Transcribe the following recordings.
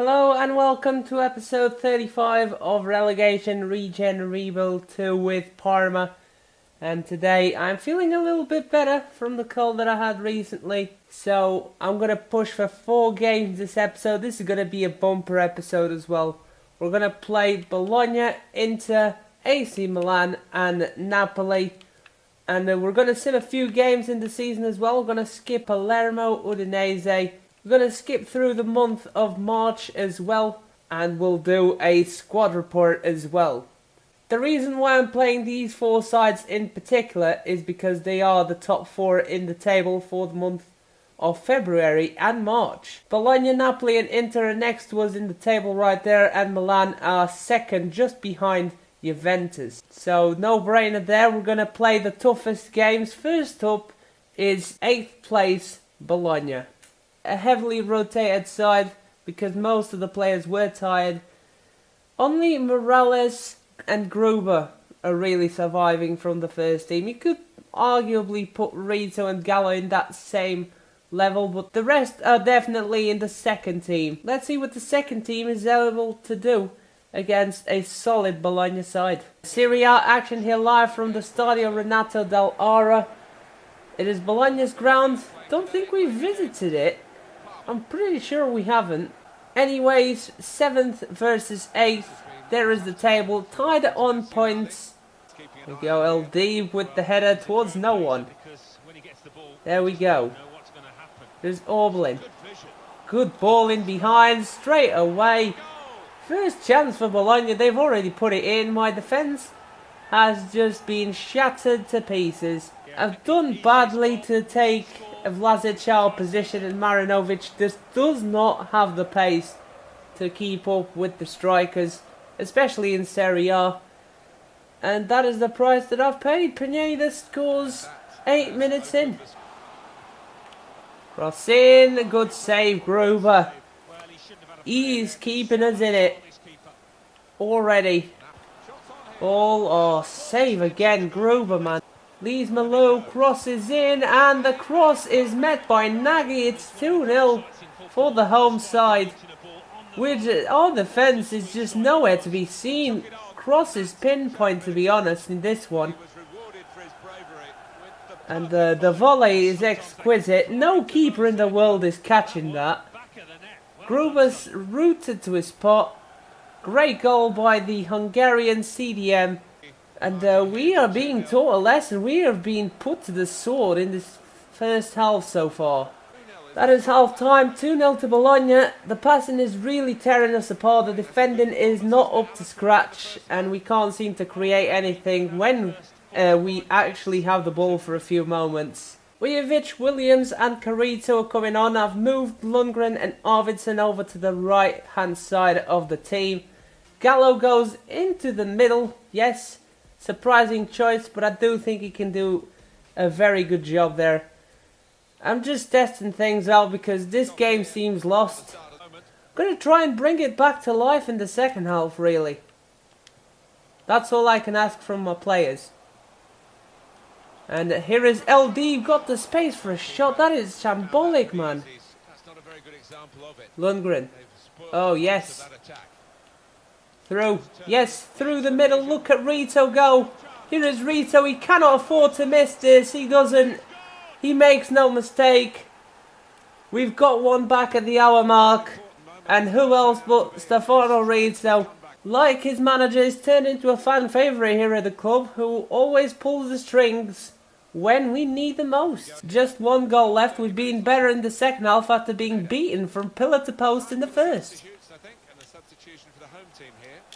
Hello and welcome to episode 35 of Relegation, Regen, Rebuild 2 with Parma. And today I'm feeling a little bit better from the cold that I had recently. So I'm going to push for 4 games this episode. This is going to be a bumper episode as well. We're going to play Bologna, Inter, AC Milan and Napoli. And we're going to sim a few games in the season as well. We're going to skip Palermo, Udinese. We're going to skip through the month of March as well, and we'll do a squad report as well. The reason why I'm playing these 4 sides in particular is because they are the top 4 in the table for the month of February and March. Bologna, Napoli and Inter are next to us in the table right there, and Milan are second just behind Juventus. So no brainer there, we're going to play the toughest games. First up is 8th place Bologna. A heavily rotated side because most of the players were tired. Only Morales and Gruber are really surviving from the first team. You could arguably put Rito and Gallo in that same level, but the rest are definitely in the second team. Let's see what the second team is able to do against a solid Bologna side. Serie A action here live from the Stadio Renato dell'Ara. It is Bologna's ground. Don't think we visited it. I'm pretty sure we haven't. Anyways, 7th versus 8th. There is the table, tied on points. We go LD with the header towards no one. There we go. There's Orbelin. Good ball in behind, straight away. First chance for Bologna, they've already put it in. My defence has just been shattered to pieces. I've done badly to take a Vlasic out position, and Marinovic just does not have the pace to keep up with the strikers, especially in Serie A. And that is the price that I've paid. Pineda scores 8 minutes in. Cross in, good save Gruber. He's keeping us in it already. Ball, save again Gruber, man. Leaves Malou, crosses in, and the cross is met by Nagy. It's 2-0 for the home side. Which our defence is just nowhere to be seen. Cross is pinpoint, to be honest, in this one. And the volley is exquisite. No keeper in the world is catching that. Gruber's rooted to his spot. Great goal by the Hungarian CDM. And we are being taught a lesson. We are being put to the sword in this first half so far. That is half time. 2-0 to Bologna. The passing is really tearing us apart. The defending is not up to scratch. And we can't seem to create anything when we actually have the ball for a few moments. Vujovic, Williams and Carito are coming on. I've moved Lundgren and Arvidsson over to the right hand side of the team. Gallo goes into the middle. Yes. Surprising choice, but I do think he can do a very good job there. I'm just testing things out because this game seems lost. I'm going to try and bring it back to life in the second half, really. That's all I can ask from my players. And here is LD, got the space for a shot. That is shambolic, man. Lundgren. Oh, yes. Through. Yes, through the middle. Look at Rito go. Here is Rito. He cannot afford to miss this. He doesn't. He makes no mistake. We've got one back at the hour mark. And who else but Stefano Rito. Like his manager, he's turned into a fan favourite here at the club, who always pulls the strings when we need the most. Just 1 goal left. We've been better in the second half after being beaten from pillar to post in the first.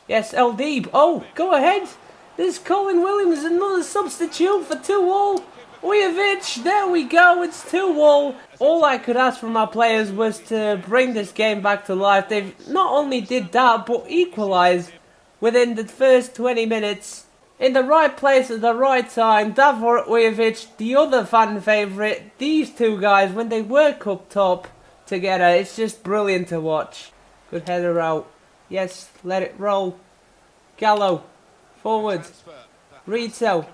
Yes, LD. Oh, go ahead. There's Colin Williams, another substitute for 2-2. Vujovic, there we go. It's 2-2. All I could ask from our players was to bring this game back to life. They've not only did that, but equalised within the first 20 minutes. In the right place at the right time. Davor Vujovic, the other fan favourite. These two guys, when they work up top together, it's just brilliant to watch. Good header out. Yes, let it roll. Gallo, forward. Rito.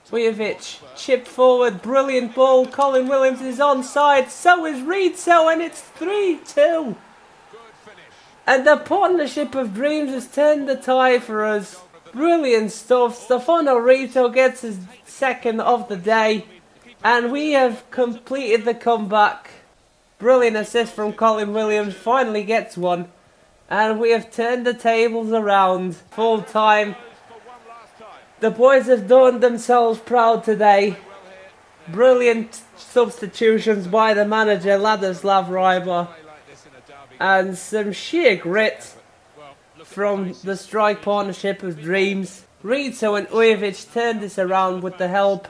Vujovic, chip forward, brilliant ball. Colin Williams is onside, so is Rito, and it's 3-2. And the partnership of dreams has turned the tide for us. Brilliant stuff. Stefano Rito gets his second of the day. And we have completed the comeback. Brilliant assist from Colin Williams. Finally gets one. And we have turned the tables around. Full time. The boys have done themselves proud today. Brilliant substitutions by the manager, Ladislav Ryba. And some sheer grit from the strike partnership of dreams. Rito and Ujovic turned this around with the help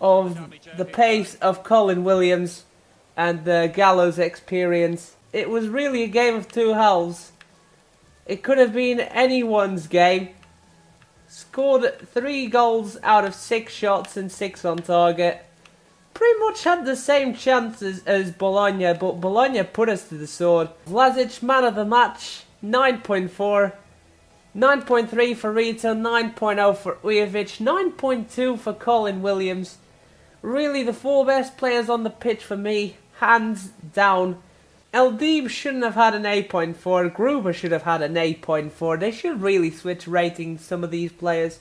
of the pace of Colin Williams and the Gallows experience. It was really a game of two halves. It could have been anyone's game. Scored 3 goals out of 6 shots and 6 on target. Pretty much had the same chances as Bologna, but Bologna put us to the sword. Vlasic, man of the match, 9.4. 9.3 for Rito, 9.0 for Ujovic, 9.2 for Colin Williams. Really the 4 best players on the pitch for me, hands down. Eldib shouldn't have had an 8.4, Gruber should have had an 8.4. They should really switch ratings, some of these players.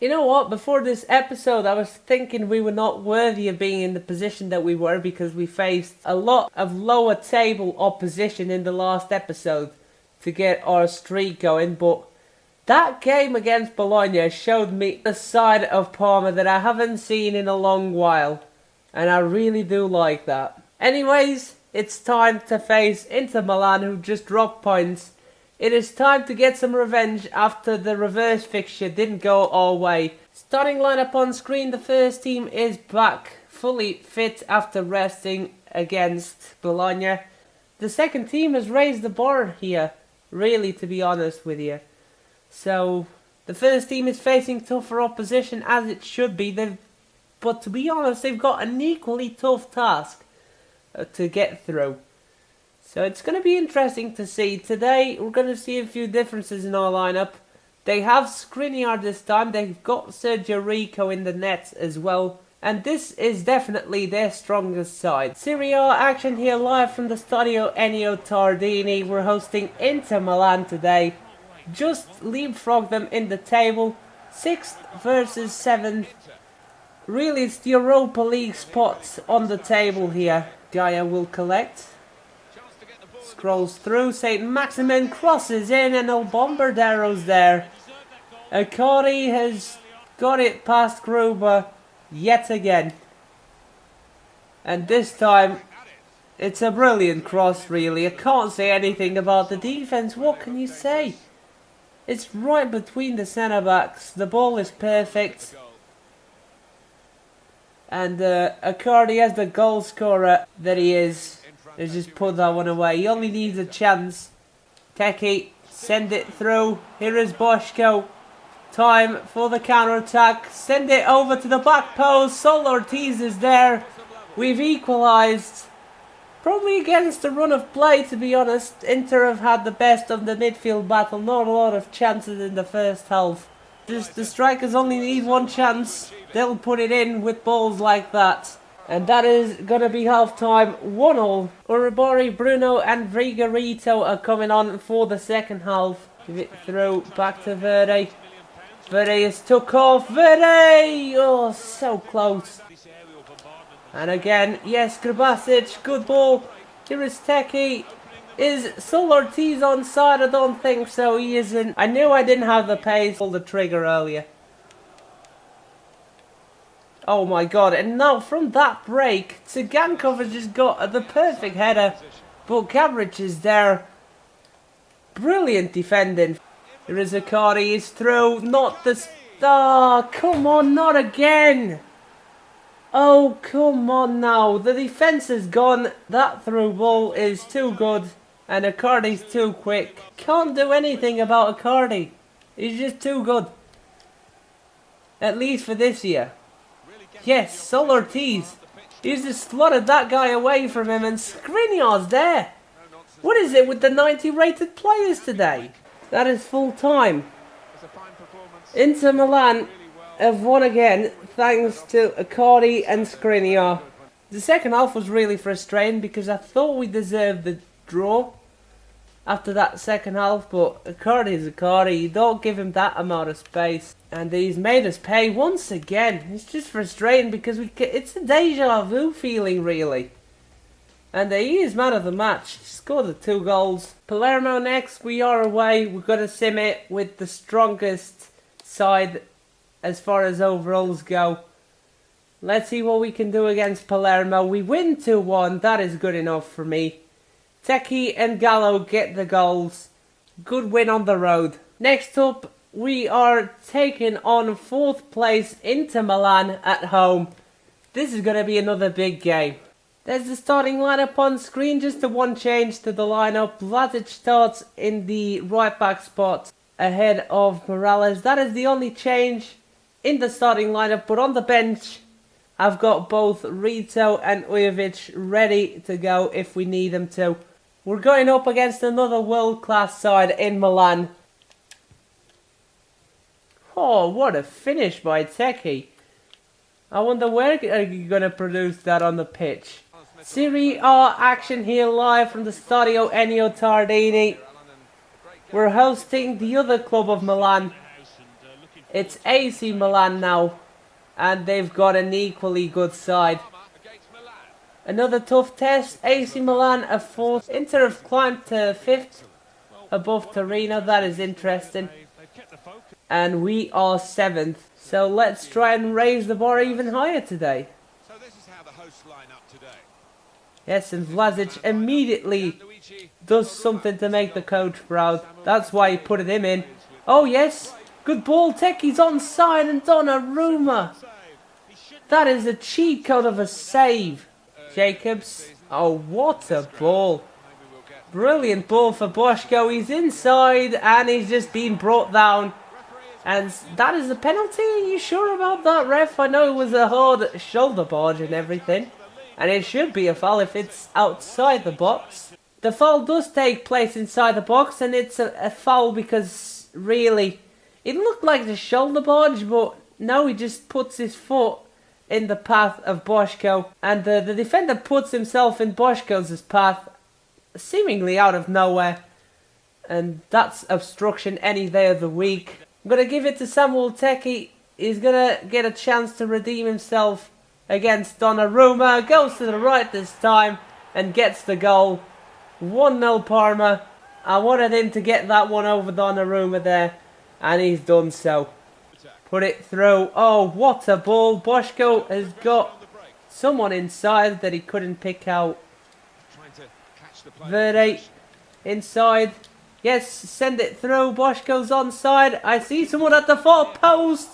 You know what, before this episode I was thinking we were not worthy of being in the position that we were because we faced a lot of lower table opposition in the last episode to get our streak going, but that game against Bologna showed me a side of Parma that I haven't seen in a long while, and I really do like that. Anyways, it's time to face Inter Milan, who just dropped points. It is time to get some revenge after the reverse fixture didn't go our way. Starting lineup on screen, the first team is back, fully fit after resting against Bologna. The second team has raised the bar here, really, to be honest with you. So, the first team is facing tougher opposition as it should be, but to be honest, they've got an equally tough task to get through. So it's going to be interesting to see. Today we're going to see a few differences in our lineup. They have Skriniar this time. They've got Sergio Rico in the net as well. And this is definitely their strongest side. Serie A action here live from the Stadio Ennio Tardini. We're hosting Inter Milan today. Just leapfrog them in the table. 6th versus 7th. Really it's the Europa League spots on the table here. Gaia will collect. Scrolls through, St. Maximin crosses in and El Bombardero's there. Akari has got it past Gruber yet again. And this time, it's a brilliant cross really. I can't say anything about the defense, what can you say? It's right between the centre backs, the ball is perfect. And Akari, as the goal scorer that he is, let's just put that one away. He only needs a chance. Teki, send it through. Here is Boschko. Time for the counter-attack. Send it over to the back post. Sol Ortiz is there. We've equalised. Probably against the run of play, to be honest. Inter have had the best of the midfield battle. Not a lot of chances in the first half. Just the strikers only need one chance. They'll put it in with balls like that. And that is going to be half-time, 1-1. Uribari, Bruno and Vigorito are coming on for the second half. Give it through, back to Verde. Verde is took off. Verde! Oh, so close. And again, yes, Grabasic, good ball. Here is Teki. Is Sol Ortiz onside? I don't think so, he isn't. I knew I didn't have the pace. Pulled the trigger earlier. Oh my god, and now from that break, Tsigankov has just got the perfect header, but Gabric is there. Brilliant defending. Here is Akari, he's through, not the... Oh, come on, not again! Oh, come on now, the defence is gone, that through ball is too good, and Akari's too quick. Can't do anything about Akari, he's just too good. At least for this year. Yes, Sol Ortiz. He's just slotted that guy away from him and Skriniar's there. What is it with the 90 rated players today? That is full time. Inter Milan have won again thanks to Akari and Skriniar. The second half was really frustrating because I thought we deserved the draw. after that second half, but Icardi is Icardi. You don't give him that amount of space. And he's made us pay once again. It's just frustrating because it's a deja vu feeling, really. And he is man of the match. He scored the 2 goals. Palermo next. We are away. We've got to sim it with the strongest side as far as overalls go. Let's see what we can do against Palermo. We win 2-1. That is good enough for me. Teki and Gallo get the goals. Good win on the road. Next up, we are taking on 4th place Inter Milan at home. This is going to be another big game. There's the starting lineup on screen. Just the one change to the lineup. Vlasic starts in the right back spot ahead of Morales. That is the only change in the starting lineup. But on the bench, I've got both Rito and Ujovic ready to go if we need them to. We're going up against another world-class side in Milan. Oh, what a finish by Teki. I wonder where are you going to produce that on the pitch. Serie A action here live from the Stadio Ennio Tardini. We're hosting the other club of Milan. It's AC Milan now. And they've got an equally good side. Another tough test. AC Milan are 4th. Inter have climbed to 5th above Torino. That is interesting. And we are 7th. So let's try and raise the bar even higher today. Yes, and Vlasic immediately does something to make the coach proud. That's why he put him in. Oh yes, good ball. Teki's onside and Donnarumma. That is a cheat code of a save. Jacobs. Oh, what a ball. Brilliant ball for Boško. He's inside and he's just been brought down. And that is a penalty? Are you sure about that, ref? I know it was a hard shoulder barge and everything. And it should be a foul if it's outside the box. The foul does take place inside the box, and it's a foul because, really, it looked like the shoulder barge, but no, he just puts his foot in the path of Boško. And the defender puts himself in Boško's path, seemingly out of nowhere. And that's obstruction any day of the week. I'm going to give it to Samuel Teki. He's going to get a chance to redeem himself against Donnarumma. Goes to the right this time and gets the goal. 1-0 Parma. I wanted him to get that one over Donnarumma there, and he's done so. Put it through. Oh, what a ball. Boško has got someone inside that he couldn't pick out. Verde inside. Yes, send it through. Boško's onside. I see someone at the far post.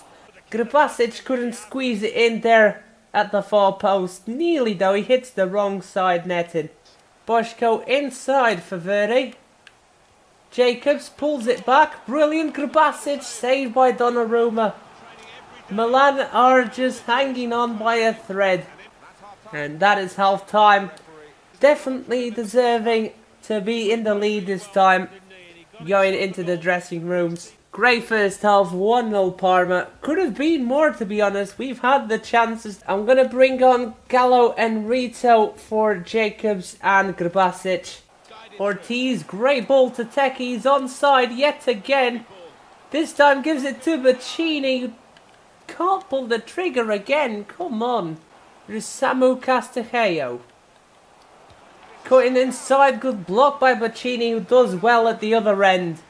Grabasic couldn't squeeze it in there at the far post. Nearly though, he hits the wrong side netting. Boško inside for Verde. Jacobs pulls it back. Brilliant. Grabasic saved by Donnarumma. Milan are just hanging on by a thread. And that is half time. Definitely deserving to be in the lead this time. Going into the dressing rooms. Great first half, 1-0 Parma. Could have been more, to be honest. We've had the chances. I'm going to bring on Gallo and Rito for Jacobs and Grabasic. Ortiz, great ball to Teki. He's onside yet again. This time gives it to Boccini. Can't pull the trigger again. Come on. There's Samu Castelleo. Cutting inside, good block by Boccini, who does well at the other end.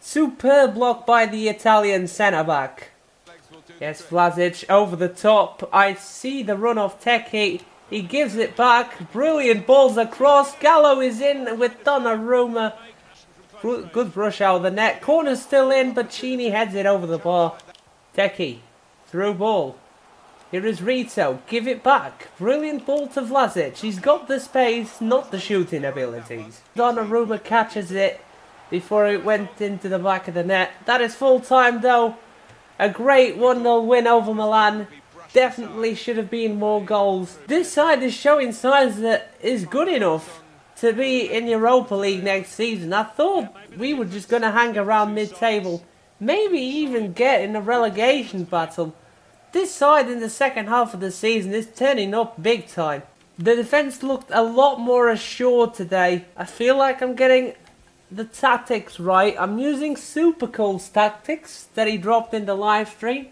Superb block by the Italian centre-back. Yes, Vlasic over the top. I see the run of Teki. He gives it back. Brilliant balls across. Gallo is in with Donnarumma. Good brush out of the net. Corner still in. Boccini heads it over the bar. Teki. Through ball. Here is Rito. Give it back. Brilliant ball to Vlasic. He's got the space, not the shooting abilities. Donnarumma catches it before it went into the back of the net. That is full time though. A great 1-0 win over Milan. Definitely should have been more goals. This side is showing signs that is good enough to be in Europa League next season. I thought we were just going to hang around mid-table. Maybe even get in a relegation battle. This side in the second half of the season is turning up big time. The defence looked a lot more assured today. I feel like I'm getting the tactics right, I'm using Super Cool's tactics that he dropped in the live stream.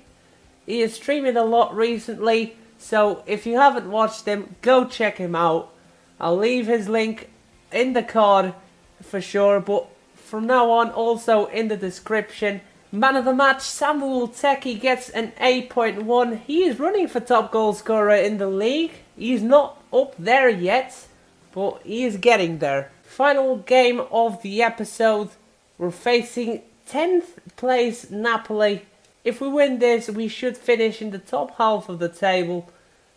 He is streaming a lot recently, so if you haven't watched him, go check him out. I'll leave his link in the card for sure, but from now on also in the description. Man of the match, Samuel Teki gets an 8.1. He is running for top goal scorer in the league. He's not up there yet, but he is getting there. Final game of the episode. We're facing 10th place Napoli. If we win this, we should finish in the top half of the table,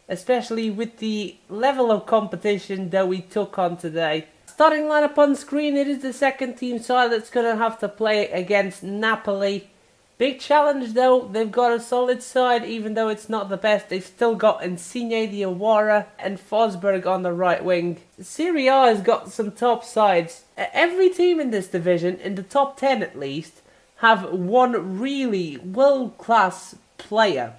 especially with the level of competition that we took on today. Starting lineup on screen, it is the second team side that's going to have to play against Napoli. Big challenge though, they've got a solid side, even though it's not the best. They've still got Insigne, Diawara and Fosberg on the right wing. Serie A has got some top sides. Every team in this division, in the top 10 at least, have one really world-class player.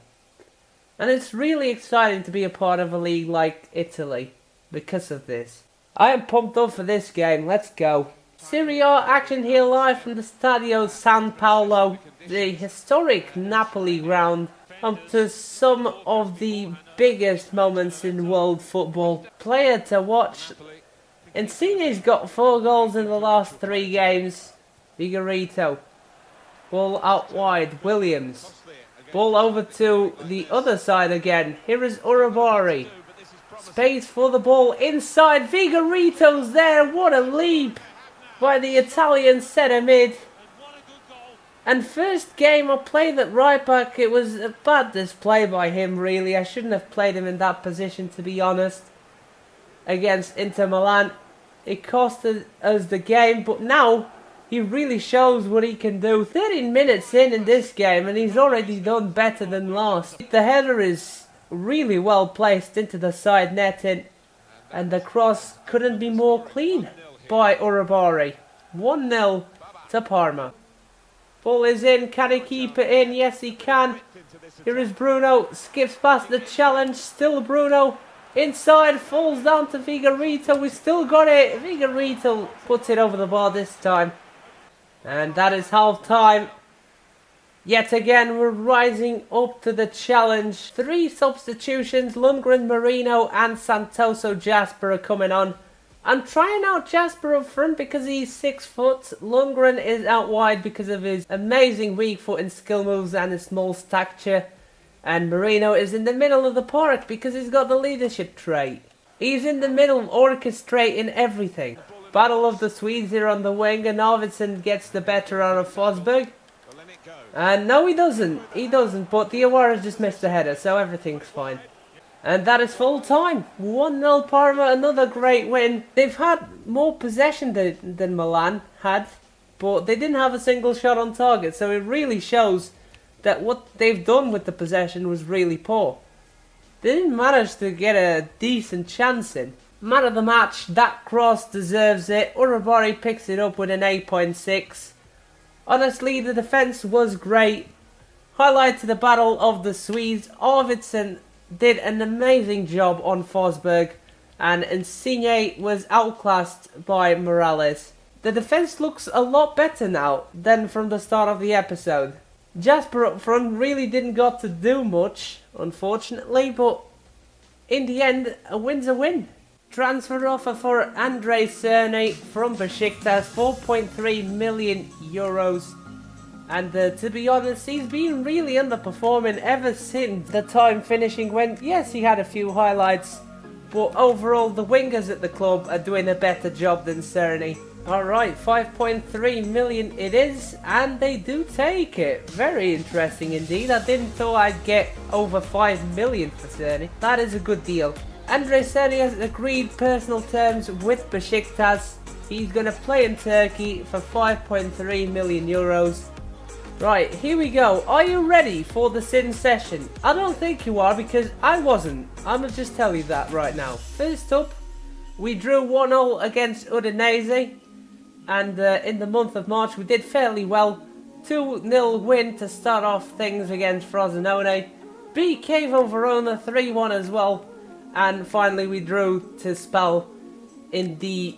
And it's really exciting to be a part of a league like Italy because of this. I am pumped up for this game, let's go. Serie A action here live from the Stadio San Paolo, the historic Napoli ground, up to some of the biggest moments in world football. Player to watch. Insigne's got 4 goals in the last 3 games. Figueiredo. Ball out wide, Williams. Ball over to the other side again. Here is Urabari. Space for the ball inside. Figueiredo's there. What a leap by the Italian centre mid. And first game I played at right back. It was a bad display by him really. I shouldn't have played him in that position, to be honest. Against Inter Milan. It costed us the game, but now he really shows what he can do. 13 minutes in this game and he's already done better than last. The header is really well placed into the side netting, and the cross couldn't be more clean by Urabari. 1-0 to Parma. Ball is in, can he keep it in? Yes he can. Here is Bruno, skips past the challenge, still Bruno. Inside, falls down to Figueiredo, we still got it. Figueiredo puts it over the bar this time. And that is half time. Yet again, we're rising up to the challenge. 3 substitutions, Lundgren, Marino and Santoso Jasper are coming on. I'm trying out Jasper up front because he's 6 foot. Lundgren is out wide because of his amazing weak foot and skill moves and his small stature. And Marino is in the middle of the park because he's got the leadership trait. He's in the middle orchestrating everything. Battle of the Swedes here on the wing, and Arvidsson gets the better out of Fosberg. And no, he doesn't, but Diawara just missed a header, so everything's fine. And that is full time. 1-0 Parma, another great win. They've had more possession than Milan had, but they didn't have a single shot on target, so it really shows that what they've done with the possession was really poor. They didn't manage to get a decent chance in. Man of the match, that cross deserves it. Urabari picks it up with an 8.6. Honestly, the defence was great. Highlight to the battle of the Swedes. Arvidsson did an amazing job on Fosberg, and Insigne was outclassed by Morales. The defence looks a lot better now than from the start of the episode. Jasper up front really didn't got to do much, unfortunately, but in the end, a win's a win. Transfer offer for Andrei Cerny from Besiktas, 4.3 million euros. And to be honest, he's been really underperforming ever since the time finishing when, yes, he had a few highlights, but overall the wingers at the club are doing a better job than Cerny. Alright, 5.3 million it is, and they do take it. Very interesting indeed. I didn't thought I'd get over 5 million for Cerny. That is a good deal. Andrei Cerny has agreed personal terms with Besiktas. He's going to play in Turkey for 5.3 million euros. Right, here we go. Are you ready for the Sin session? I don't think you are, because I wasn't. I'm going to just tell you that right now. First up, we drew 1-0 against Udinese. And in the month of March we did fairly well. 2-0 win to start off things against Frosinone. Beat Chievo Verona 3-1 as well. And finally we drew to Spal in the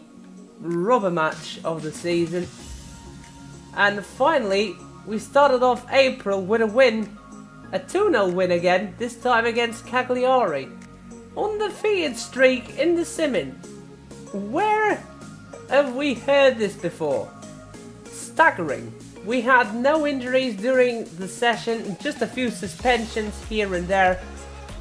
rubber match of the season. And finally, we started off April with a win, a 2-0 win again, this time against Cagliari. Undefeated streak in the Simon. Where have we heard this before? Staggering. We had no injuries during the session, just a few suspensions here and there,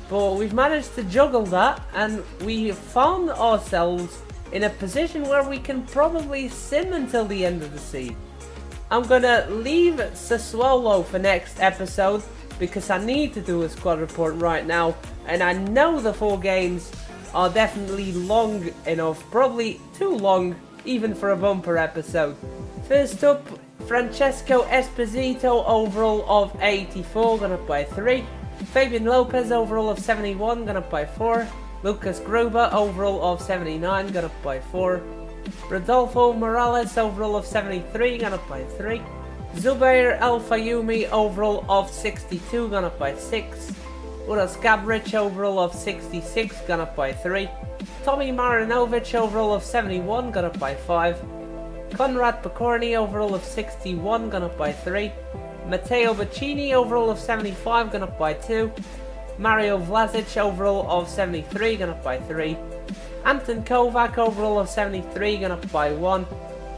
but we've managed to juggle that and we found ourselves in a position where we can probably sim until the end of the season. I'm gonna leave Sassuolo for next episode because I need to do a squad report right now, and I know the 4 games are definitely long enough, probably too long even for a bumper episode. First up, Francesco Esposito overall of 84, gone up by 3. Fabian Lopez overall of 71, gone up by 4. Lucas Gruber overall of 79, gone up by 4. Rodolfo Morales overall of 73, gone up by 3. Zubair El Fayumi overall of 62, gone up by 6. Uros Gabric overall of 66, gone up by 3. Tommy Marinovic overall of 71, gone up by 5. Konrad Pokorny overall of 61, gone up by 3. Matteo Bacchini overall of 75, gone up by 2. Mario Vlasic overall of 73, gone up by 3. Anton Kovac overall of 73, gone up by 1.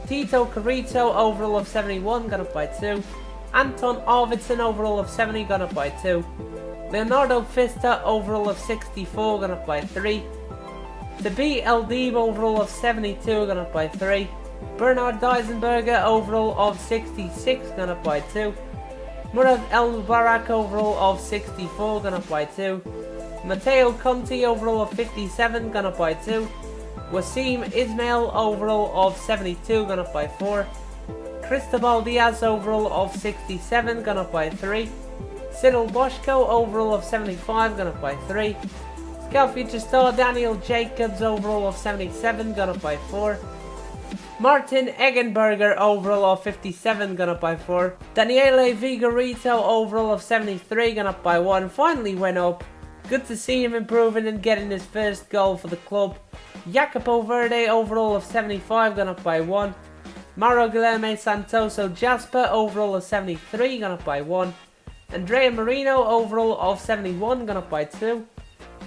Tito Carito overall of 71, gone up by 2. Anton Arvidsson overall of 70, gone up by 2. Leonardo Fista overall of 64, gone up by 3. Tabi Eldib overall of 72, gone up by 3. Bernard Deisenberger overall of 66, gone up by 2. Murad El Mubarak overall of 64, gone up by 2. Matteo Conti overall of 57, gone up by 2. Wasim Ismail overall of 72, gone up by 4. Cristobal Diaz overall of 67, gone up by 3. Cyril Boschko overall of 75, gone up by 3. Scout Future Star Daniel Jacobs overall of 77, gone up by 4. Martin Eggenberger overall of 57, gone up by 4. Daniele Vigorito overall of 73, gone up by 1. Finally went up. Good to see him improving and getting his first goal for the club. Jacopo Verde overall of 75, gone up by 1. Mauro Guilherme Santoso Jasper overall of 73, gone up by 1. Andrea Marino overall of 71, gone up by 2.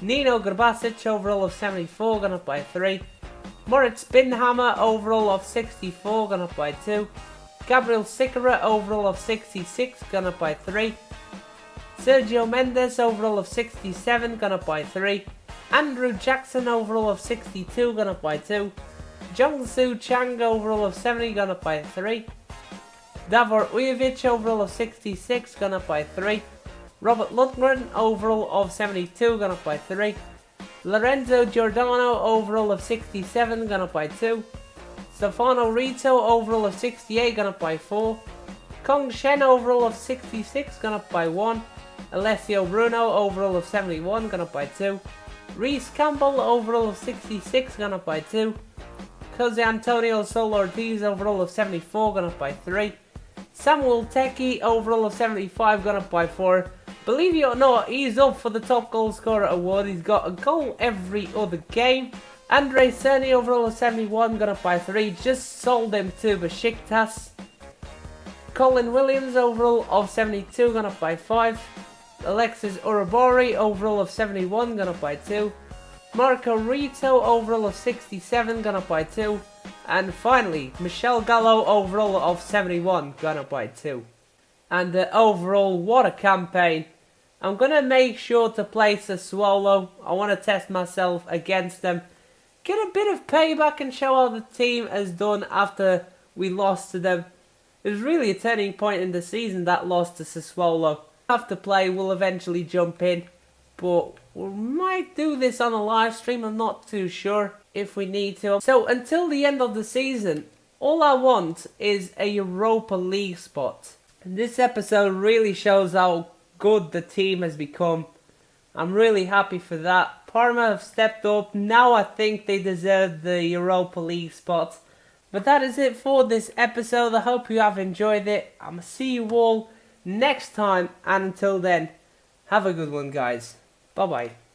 Nino Grabasic overall of 74, gone up by 3. Moritz Binhammer overall of 64, gone up by 2. Gabriel Sikora overall of 66, gone up by 3. Sergio Mendes overall of 67, gone up by 3. Andrew Jackson overall of 62, gone up by 2. Jungsu Chang overall of 70, gone up by 3. Davor Ujovic overall of 66, gone up by 3. Robert Lundgren overall of 72, gone up by 3. Lorenzo Giordano overall of 67, gone up by 2. Stefano Rito overall of 68, gone up by 4. Kong Shen overall of 66, gone up by 1. Alessio Bruno overall of 71, gone up by 2. Reece Campbell overall of 66, gone up by 2. Jose Antonio Sol Ortiz overall of 74, gone up by 3. Samuel Teki overall of 75, gone up by 4. Believe it or not, he's up for the top goal scorer award. He's got a goal every other game. Andre Cerny overall of 71, gone up by 3. Just sold him to Besiktas. Colin Williams overall of 72, gone up by 5. Alexis Urabori overall of 71, gone up by 2. Marco Rito overall of 67, gone up by 2. And finally, Michel Gallo overall of 71, gone up by 2. And overall, what a campaign. I'm going to make sure to play Sassuolo. I want to test myself against them. Get a bit of payback and show how the team has done after we lost to them. It was really a turning point in the season, that loss to Sassuolo. After play, we'll eventually jump in. But we might do this on a live stream, I'm not too sure if we need to. So until the end of the season, all I want is a Europa League spot. And this episode really shows how good the team has become. I'm really happy for that. Parma have stepped up. Now I think they deserve the Europa League spot. But that is it for this episode. I hope you have enjoyed it. I'm going to see you all next time. And until then, have a good one, guys. Bye-bye.